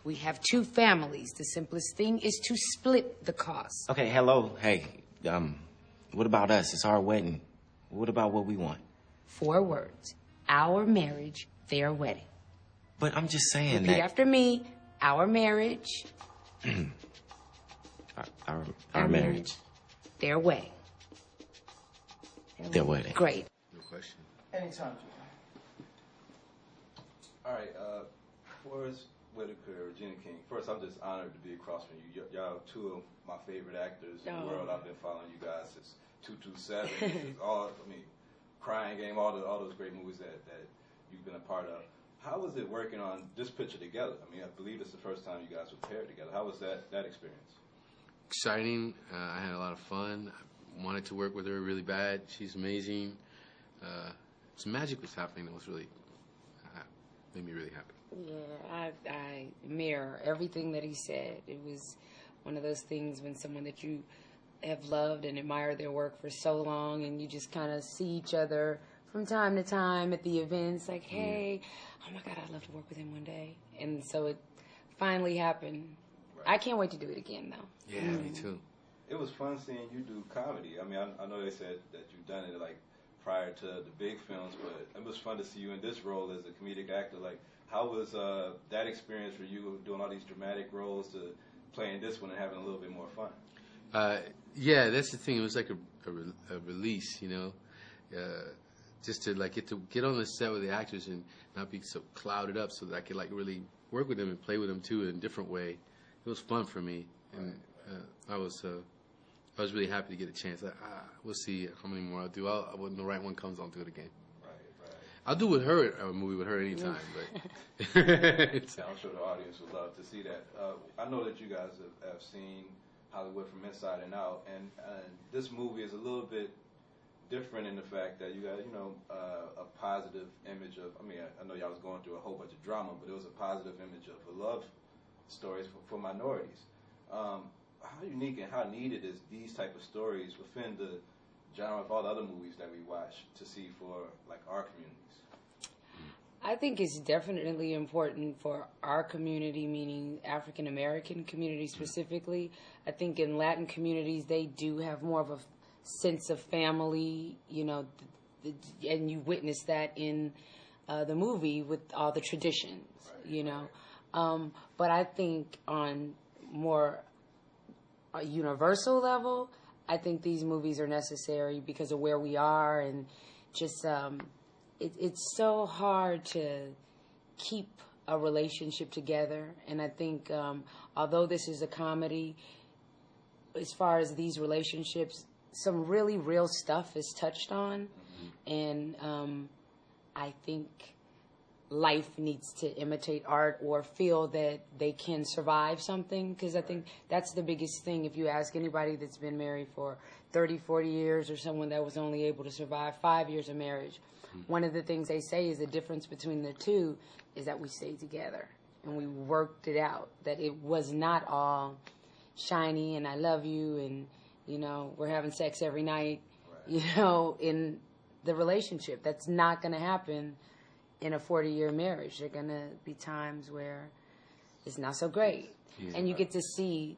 We have two families. The simplest thing is to split the cost. Okay, hello. Hey, what about us? It's our wedding. What about what we want? 4 words. Our marriage, their wedding. But I'm just saying Repeat that... after me. Our marriage. our marriage. Their wedding. Their wedding. Great. No question. Anytime, Jim. All right, Forrest Whitaker, Regina King. First, I'm just honored to be across from you. Y'all are 2 of my favorite actors in the world. I've been following you guys since 227. Crying Game, all those great movies that you've been a part of. How was it working on this picture together? I mean, I believe it's the first time you guys were paired together. How was that experience? Exciting. I had a lot of fun. I wanted to work with her really bad. She's amazing. Some magic was happening that was really made me really happy. Yeah, I mirror everything that he said. It was one of those things when someone that you have loved and admired their work for so long, and you just kind of see each other from time to time at the events, like, hey, oh my God, I'd love to work with him one day. And so it finally happened. Right. I can't wait to do it again, though. Yeah, me too. It was fun seeing you do comedy. I mean, I know they said that you've done it, like, prior to the big films, but it was fun to see you in this role as a comedic actor. Like, how was that experience for you, doing all these dramatic roles to playing this one and having a little bit more fun? Yeah, that's the thing. It was like a release, you know, just to like get on the set with the actors and not be so clouded up, so that I could like really work with them and play with them too in a different way. It was fun for me, and I was really happy to get a chance. We'll see how many more I'll do. When the right one comes, I'll do it again. Right. I'll do a movie with her anytime. But I'm sure the audience would love to see that. I know that you guys have seen Hollywood from inside and out, and this movie is a little bit different in the fact that you got, a positive image of, I know y'all was going through a whole bunch of drama, but it was a positive image of a love stories for minorities. How unique and how needed is these type of stories within the genre of all the other movies that we watch to see for, like, our communities? I think it's definitely important for our community, meaning African American community specifically. I think in Latin communities, they do have more of a sense of family, and you witness that in the movie with all the traditions, But I think on more a universal level, I think these movies are necessary because of where we are, and just it's so hard to keep a relationship together. And I think although this is a comedy, as far as these relationships, some really real stuff is touched on, and I think life needs to imitate art or feel that they can survive something, because I think that's the biggest thing. If you ask anybody that's been married for 30, 40 years, or someone that was only able to survive 5 years of marriage, one of the things they say is the difference between the two is that we stayed together and we worked it out, that it was not all shiny and I love you and, we're having sex every night, in the relationship. That's not going to happen in a 40-year marriage. There are going to be times where it's not so great. Yeah. And you get to see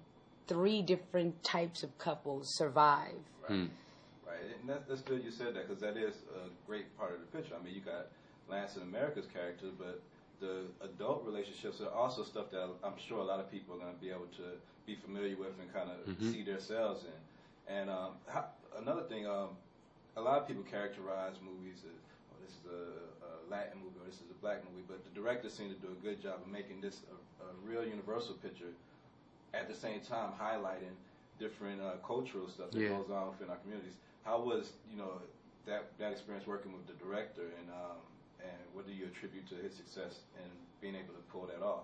3 different types of couples survive. Right. And that's good you said that, because that is a great part of the picture. I mean, you got Lance and America's character, but the adult relationships are also stuff that I'm sure a lot of people are going to be able to be familiar with and kind of see themselves in. And another thing, a lot of people characterize movies as, this is a Latin movie or this is a black movie, but the director seemed to do a good job of making this a real universal picture, at the same time highlighting different cultural stuff that goes on within our communities. How was that experience working with the director, and what do you attribute to his success in being able to pull that off?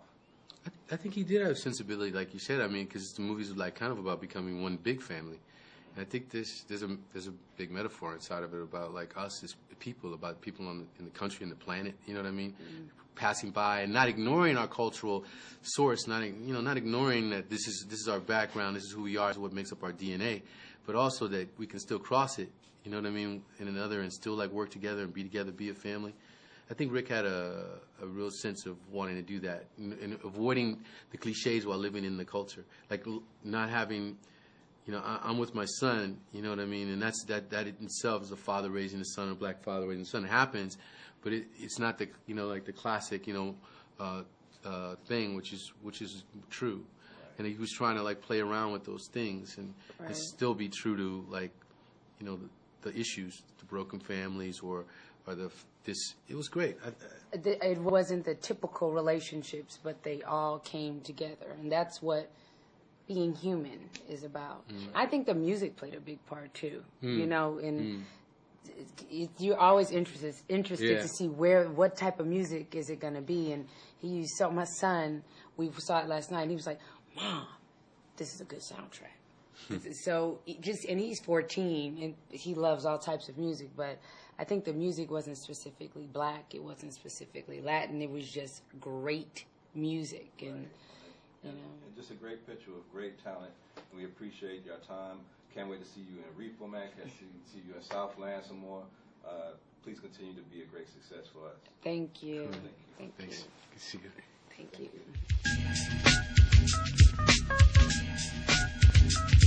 I think he did have sensibility, like you said. I mean, because the movies are like kind of about becoming one big family. And I think there's a big metaphor inside of it about like us as people, about people in the country and the planet. You know what I mean? Passing by and not ignoring our cultural source, not ignoring that this is our background, this is who we are, this is what makes up our DNA, but also that we can still cross it. You know what I mean? In another, and still like work together and be together, be a family. I think Rick had a real sense of wanting to do that and avoiding the cliches while living in the culture, like not having. I'm with my son, you know what I mean? And that in itself is a father raising a son, a black father raising a son. It happens, but it's not the, like the classic, thing, which is true. Right. And he was trying to, like, play around with those things and still be true to, like, the issues, the broken families or it was great. It wasn't the typical relationships, but they all came together. And that's what being human is about. I think the music played a big part too. You're always interested to see what type of music is it going to be. And he saw my son. We saw it last night, and he was like, "Mom, this is a good soundtrack." So and he's 14, and he loves all types of music. But I think the music wasn't specifically black. It wasn't specifically Latin. It was just great music, and and just a great picture of great talent. And we appreciate your time. Can't wait to see you in reformat. Can't see you in Southland some more. Please continue to be a great success for us. Thank you. Thank you. Thanks. Good to see you. Thank you.